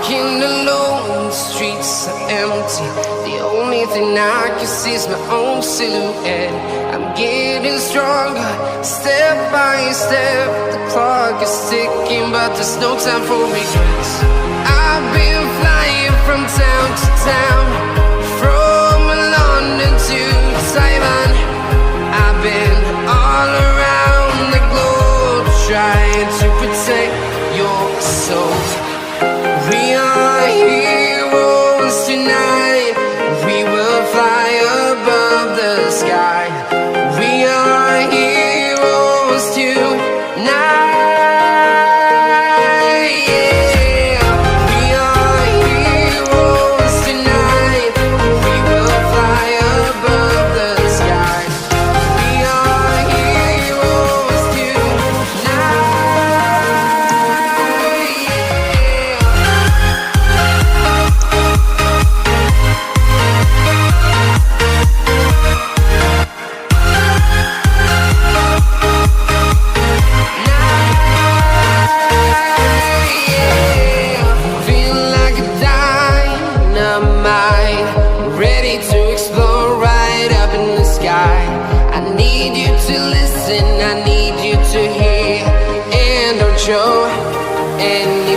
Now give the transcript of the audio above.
Walking alone, the streets are empty. The only thing I can see is my own silhouette. I'm getting stronger, step by step. The clock is ticking, but there's no time for regrets. I've been flying from town to town, from London to Taiwan. I've been all around the globe, trying to protect your soul. We are heroes tonight. We will fly above the sky. We are heroes tonight. Yeah. We are heroes tonight. We will fly above the sky. We are heroes tonight. Ready to explore right up in the sky. I need you to listen, I need you to hear, and don't show any